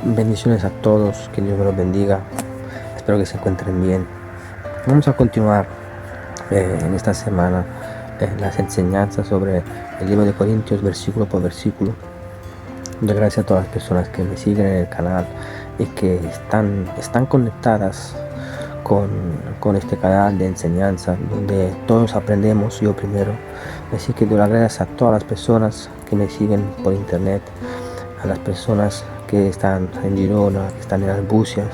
Bendiciones a todos, que Dios me los bendiga. Espero que se encuentren bien. Vamos a continuar en esta semana las enseñanzas sobre el libro de Corintios, versículo por versículo. Doy gracias a todas las personas que me siguen en el canal y que están conectadas con este canal de enseñanza donde todos aprendemos, yo primero. Así que doy las gracias a todas las personas que me siguen por internet, a las personas que están en Girona, que están en Albucias,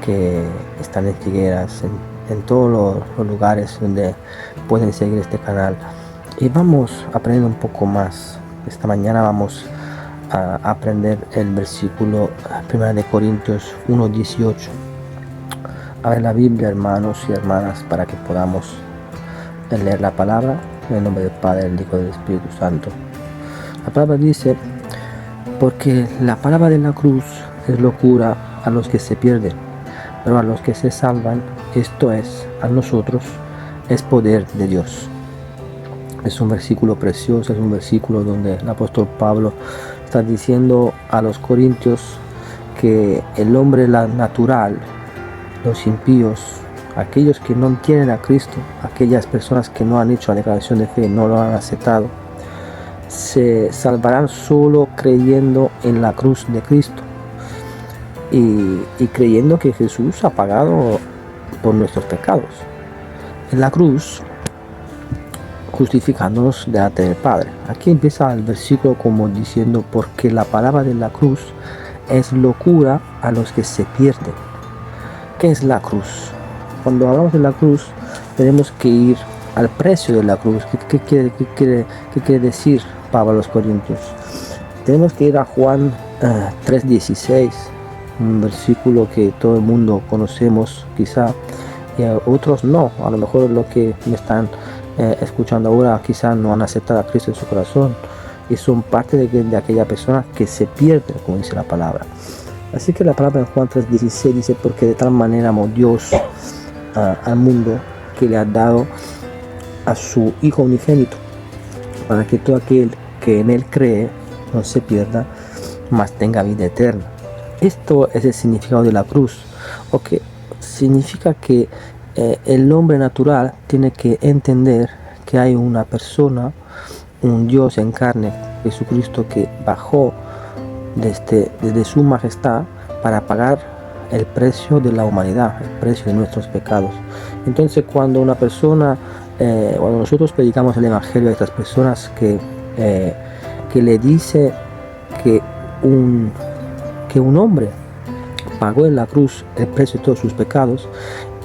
que están en Figueras, en todos los lugares donde pueden seguir este canal. Y vamos aprendiendo un poco más. Esta mañana vamos a aprender el versículo 1 de Corintios 1:18. Abre la Biblia, hermanos y hermanas, para que podamos leer la palabra en el nombre del Padre, del Hijo y del Espíritu Santo. La palabra dice: porque la palabra de la cruz es locura a los que se pierden, pero a los que se salvan, esto es, a nosotros, es poder de Dios. Es un versículo precioso, es un versículo donde el apóstol Pablo está diciendo a los corintios que el hombre natural, los impíos, aquellos que no tienen a Cristo, aquellas personas que no han hecho la declaración de fe, no lo han aceptado, se salvarán solo creyendo en la cruz de Cristo y creyendo que Jesús ha pagado por nuestros pecados en la cruz, justificándonos delante del Padre. Aquí empieza el versículo como diciendo: porque la palabra de la cruz es locura a los que se pierden. ¿Qué es la cruz? Cuando hablamos de la cruz tenemos que ir al precio de la cruz. ¿Qué quiere decir Pablo a los corintios? Tenemos que ir a Juan 3:16, un versículo que todo el mundo conocemos quizá, y a otros no. A lo mejor los que me están escuchando ahora quizá no han aceptado a Cristo en su corazón y son parte de aquella persona que se pierde, como dice la palabra. Así que la palabra en Juan 3:16 dice: porque de tal manera amó Dios al mundo que le ha dado a su Hijo unigénito, para que todo aquel que en él cree no se pierda, mas tenga vida eterna. Esto es el significado de la cruz, o que significa que el hombre natural tiene que entender que hay una persona, un Dios en carne, Jesucristo, que bajó desde su majestad para pagar el precio de la humanidad, el precio de nuestros pecados. Entonces, cuando una persona, cuando nosotros predicamos el evangelio a estas personas que le dice que un hombre pagó en la cruz el precio de todos sus pecados,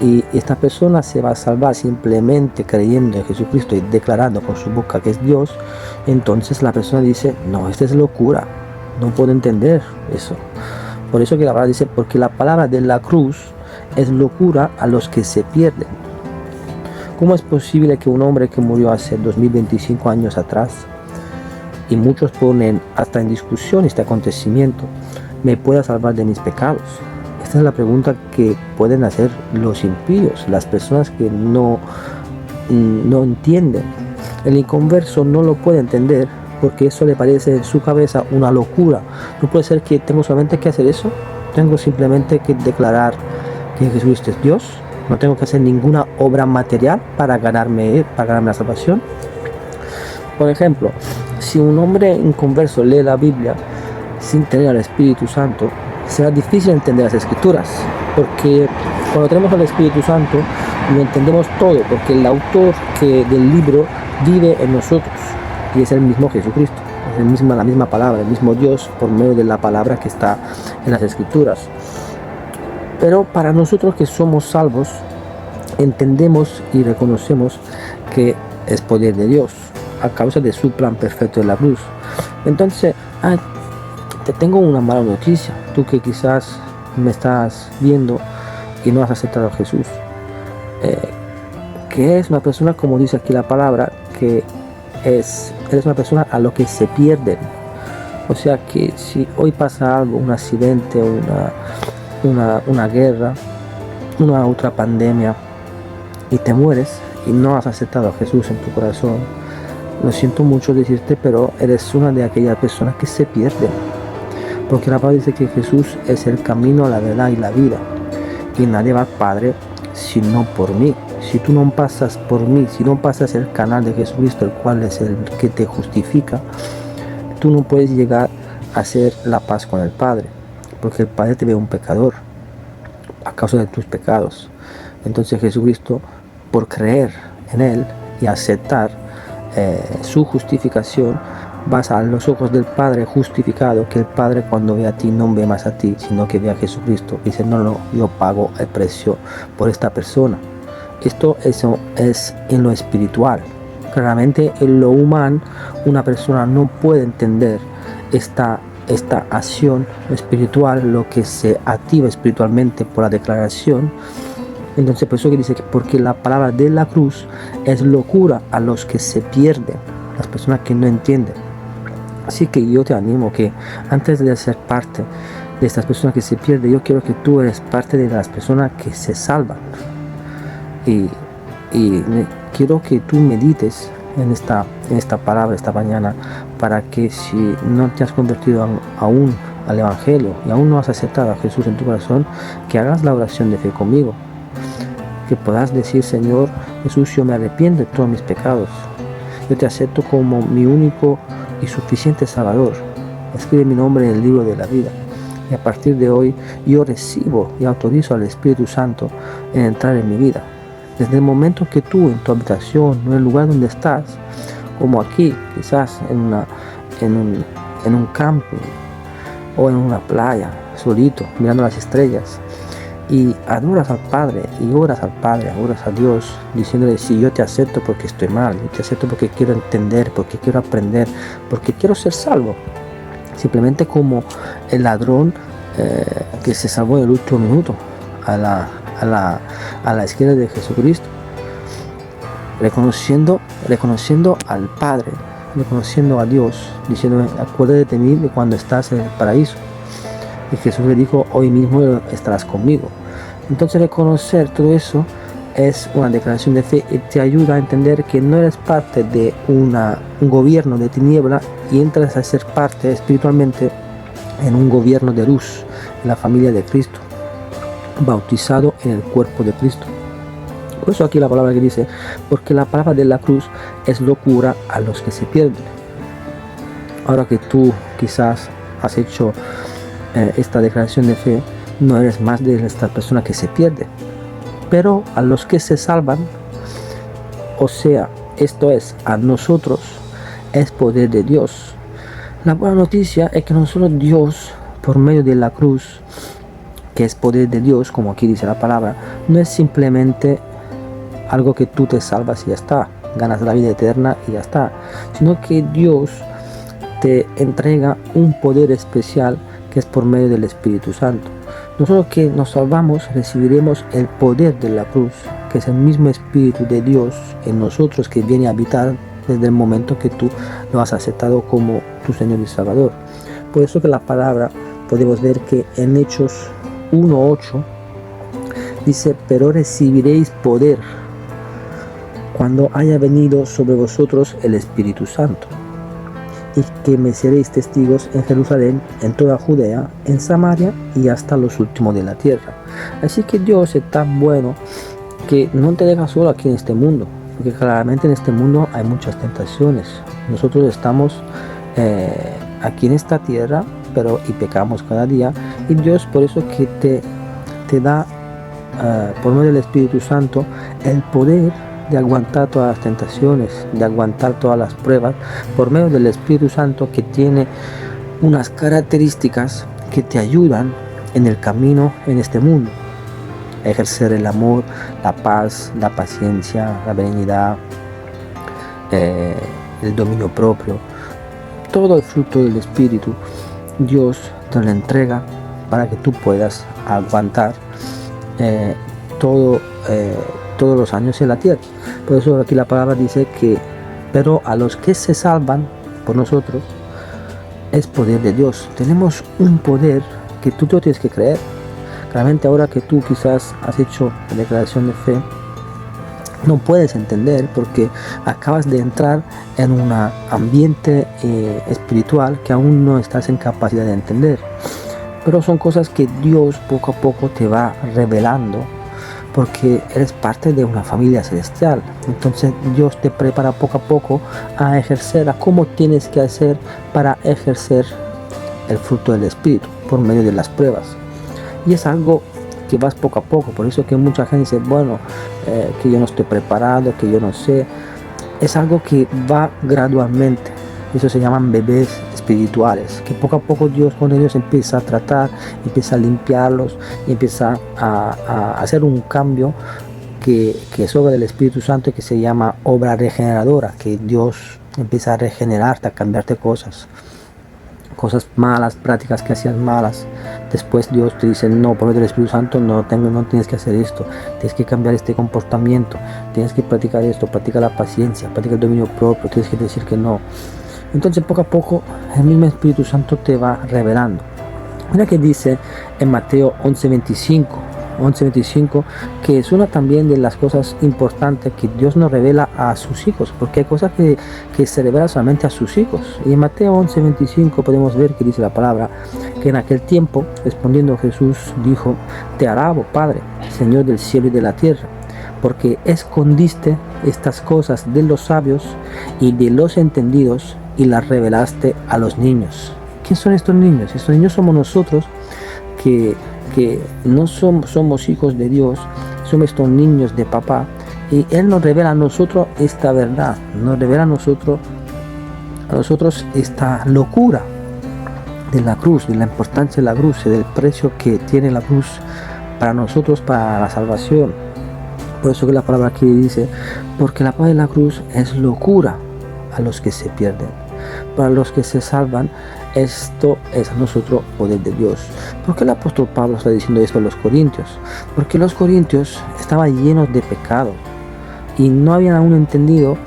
y esta persona se va a salvar simplemente creyendo en Jesucristo y declarando con su boca que es Dios, entonces la persona dice: no, esta es locura, no puedo entender eso. Por eso que la palabra dice: porque la palabra de la cruz es locura a los que se pierden. ¿Cómo es posible que un hombre que murió hace 2025 años atrás, y muchos ponen hasta en discusión este acontecimiento, me pueda salvar de mis pecados? Esta es la pregunta que pueden hacer los impíos, las personas que no entienden. El inconverso no lo puede entender porque eso le parece en su cabeza una locura. No puede ser que tengo solamente que hacer eso. Tengo simplemente que declarar que Jesucristo es Dios. No tengo que hacer ninguna obra material para ganarme la salvación. Por ejemplo, si un hombre inconverso lee la Biblia sin tener al Espíritu Santo, será difícil entender las Escrituras, porque cuando tenemos al Espíritu Santo lo entendemos todo, porque el autor del libro vive en nosotros y es el mismo Jesucristo, es la misma palabra, el mismo Dios por medio de la palabra que está en las Escrituras. Pero para nosotros que somos salvos, entendemos y reconocemos que es poder de Dios a causa de su plan perfecto de la cruz. Entonces, te tengo una mala noticia, tú que quizás me estás viendo y no has aceptado a Jesús, que eres una persona, como dice aquí la palabra, que eres una persona a lo que se pierden. O sea que si hoy pasa algo, un accidente, una guerra, una otra pandemia, y te mueres y no has aceptado a Jesús en tu corazón, lo siento mucho decirte, pero eres una de aquellas personas que se pierden. Porque la palabra dice que Jesús es el camino, la verdad y la vida. Y nadie va al Padre sino por mí. Si tú no pasas por mí, si no pasas el canal de Jesucristo, el cual es el que te justifica, tú no puedes llegar a hacer la paz con el Padre. Porque el Padre te ve un pecador a causa de tus pecados. Entonces Jesucristo, por creer en Él y aceptar su justificación, vas a los ojos del Padre justificado, que el Padre cuando ve a ti no ve más a ti, sino que ve a Jesucristo. Dice, no, yo pago el precio por esta persona. Eso es en lo espiritual. Claramente en lo humano una persona no puede entender esta acción espiritual, lo que se activa espiritualmente por la declaración. Entonces por eso que dice que porque la palabra de la cruz es locura a los que se pierden, las personas que no entienden. Así que yo te animo que antes de ser parte de estas personas que se pierden, yo quiero que tú eres parte de las personas que se salvan. Y quiero que tú medites en esta palabra esta mañana, para que si no te has convertido aún al Evangelio y aún no has aceptado a Jesús en tu corazón, que hagas la oración de fe conmigo, que puedas decir: Señor Jesús, yo me arrepiento de todos mis pecados, yo te acepto como mi único y suficiente Salvador, escribe mi nombre en el libro de la vida, y a partir de hoy yo recibo y autorizo al Espíritu Santo en entrar en mi vida. Desde el momento que tú en tu habitación o en el lugar donde estás, como aquí, quizás en un camping o en una playa, solito, mirando las estrellas, y adoras al Padre y oras al Padre, oras a Dios, diciéndole: sí, yo te acepto porque estoy mal, yo te acepto porque quiero entender, porque quiero aprender, porque quiero ser salvo. Simplemente como el ladrón que se salvó en el último minuto a la izquierda de Jesucristo, reconociendo al Padre, reconociendo a Dios, diciendo: acuérdate de mí de cuando estás en el paraíso. Y Jesús le dijo: hoy mismo estarás conmigo. Entonces reconocer todo eso es una declaración de fe y te ayuda a entender que no eres parte de un gobierno de tiniebla y entras a ser parte espiritualmente en un gobierno de luz, en la familia de Cristo, bautizado en el cuerpo de Cristo. Por eso aquí la palabra que dice: porque la palabra de la cruz es locura a los que se pierden. Ahora que tú quizás has hecho esta declaración de fe, no eres más de esta persona que se pierde, pero a los que se salvan, o sea, esto es, a nosotros, es poder de Dios. La buena noticia es que nosotros, Dios, por medio de la cruz, que es poder de Dios, como aquí dice la palabra, no es simplemente algo que tú te salvas y ya está, ganas la vida eterna y ya está, sino que Dios te entrega un poder especial que es por medio del Espíritu Santo. Nosotros que nos salvamos recibiremos el poder de la cruz, que es el mismo Espíritu de Dios en nosotros, que viene a habitar desde el momento que tú lo has aceptado como tu Señor y Salvador. Por eso que la palabra podemos ver que en Hechos 1:8 dice: pero recibiréis poder cuando haya venido sobre vosotros el Espíritu Santo, y que me seréis testigos en Jerusalén, en toda Judea, en Samaria y hasta los últimos de la tierra. Así que Dios es tan bueno que no te deja solo aquí en este mundo, porque claramente en este mundo hay muchas tentaciones. Nosotros estamos aquí en esta tierra, y pecamos cada día, y Dios por eso que te da por medio del Espíritu Santo el poder de aguantar todas las tentaciones, de aguantar todas las pruebas, por medio del Espíritu Santo, que tiene unas características que te ayudan en el camino en este mundo: ejercer el amor, la paz, la paciencia, la benignidad, el dominio propio. Todo el fruto del Espíritu Dios te lo entrega para que tú puedas aguantar todos los años en la tierra. Por eso aquí la palabra dice que: pero a los que se salvan por nosotros es poder de Dios. Tenemos un poder que tú te tienes que creer. Claramente ahora que tú quizás has hecho la declaración de fe, no puedes entender porque acabas de entrar en un ambiente espiritual que aún no estás en capacidad de entender. Pero son cosas que Dios poco a poco te va revelando porque eres parte de una familia celestial. Entonces Dios te prepara poco a poco a ejercer, a cómo tienes que hacer para ejercer el fruto del Espíritu por medio de las pruebas. Y es algo que vas poco a poco. Por eso que mucha gente dice, bueno, que yo no estoy preparado, que yo no sé. Es algo que va gradualmente. Eso se llaman bebés espirituales, que poco a poco Dios con ellos empieza a tratar, empieza a limpiarlos y empieza a hacer un cambio que es obra del Espíritu Santo y que se llama obra regeneradora, que Dios empieza a regenerarte, a cambiarte cosas malas, prácticas que hacías malas. Después Dios te dice, no, por medio del Espíritu Santo no tienes que hacer esto, tienes que cambiar este comportamiento, tienes que practicar esto, practica la paciencia, practica el dominio propio, tienes que decir que no. Entonces poco a poco el mismo Espíritu Santo te va revelando. Mira que dice en Mateo 11:25, que es una también de las cosas importantes que Dios nos revela a sus hijos, porque hay cosas que se revelan solamente a sus hijos. Y en Mateo 11:25 podemos ver que dice la palabra, que en aquel tiempo, respondiendo Jesús, dijo, te alabo, Padre, Señor del cielo y de la tierra, porque escondiste estas cosas de los sabios y de los entendidos y las revelaste a los niños. ¿Quién son estos niños? Estos niños somos nosotros que no somos hijos de Dios, somos estos niños de papá, y Él nos revela a nosotros esta verdad, nos revela a nosotros esta locura de la cruz, de la importancia de la cruz, del precio que tiene la cruz para nosotros, para la salvación. Por eso que la palabra aquí dice, porque la paz de la cruz es locura a los que se pierden, para los que se salvan, esto es a nosotros poder de Dios. ¿Por qué el apóstol Pablo está diciendo esto a los corintios? Porque los corintios estaban llenos de pecado y no habían aún entendido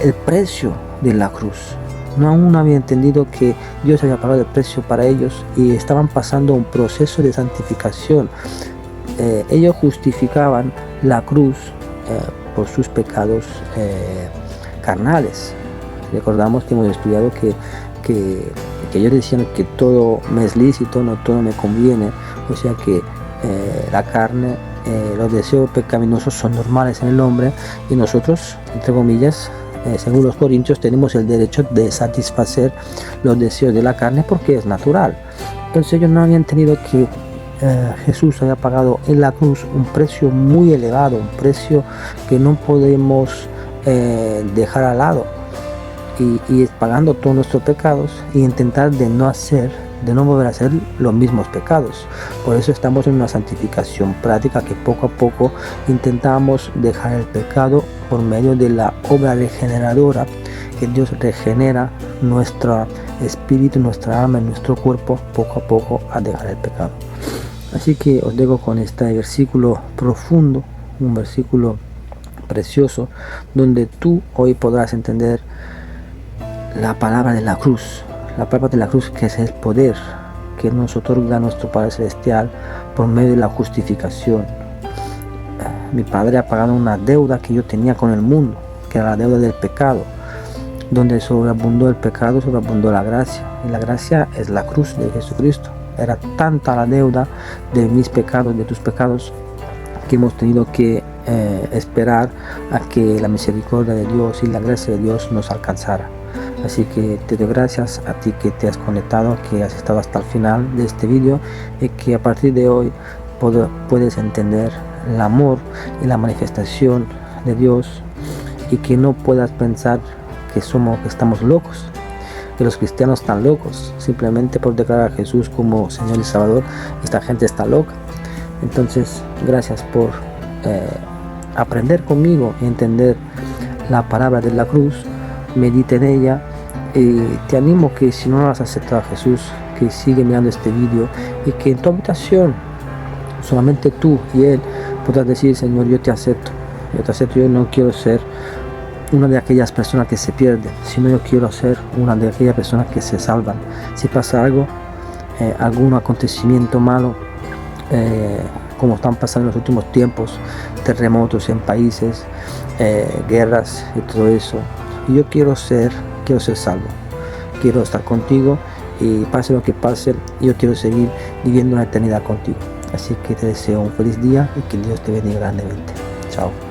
el precio de la cruz. No aún habían entendido que Dios había pagado el precio para ellos y estaban pasando un proceso de santificación. Ellos justificaban la cruz por sus pecados carnales. Recordamos que hemos estudiado que ellos decían que todo me es lícito, no todo me conviene, o sea que la carne, los deseos pecaminosos son normales en el hombre y nosotros, entre comillas, según los corintios, tenemos el derecho de satisfacer los deseos de la carne porque es natural. Entonces ellos no habían entendido que Jesús había pagado en la cruz un precio muy elevado, un precio que no podemos dejar al lado. Y pagando todos nuestros pecados y intentar de no volver a hacer los mismos pecados. Por eso estamos en una santificación práctica que poco a poco intentamos dejar el pecado por medio de la obra regeneradora que Dios regenera nuestro espíritu, nuestra alma y nuestro cuerpo poco a poco a dejar el pecado. Así que os dejo con este versículo profundo, un versículo precioso donde tú hoy podrás entender la palabra de la cruz, que es el poder que nos otorga nuestro Padre Celestial por medio de la justificación. Mi Padre ha pagado una deuda que yo tenía con el mundo, que era la deuda del pecado, donde sobreabundó el pecado, sobreabundó la gracia, y la gracia es la cruz de Jesucristo. Era tanta la deuda de mis pecados, de tus pecados, que hemos tenido que esperar a que la misericordia de Dios y la gracia de Dios nos alcanzara. Así que te doy gracias a ti que te has conectado, que has estado hasta el final de este vídeo y que a partir de hoy puedes entender el amor y la manifestación de Dios y que no puedas pensar que estamos locos, que los cristianos están locos simplemente por declarar a Jesús como Señor y Salvador. Esta gente está loca. Entonces, gracias por aprender conmigo y entender la palabra de la cruz. Medita en ella. Te animo que si no has aceptado a Jesús, que sigue mirando este vídeo y que en tu habitación solamente tú y Él podrás decir: Señor, yo te acepto, yo no quiero ser una de aquellas personas que se pierden, sino yo quiero ser una de aquellas personas que se salvan. Si pasa algo, algún acontecimiento malo, como están pasando en los últimos tiempos, terremotos en países, guerras y todo eso. Y yo quiero ser salvo, quiero estar contigo y pase lo que pase, yo quiero seguir viviendo una eternidad contigo. Así que te deseo un feliz día y que Dios te bendiga grandemente. Chao.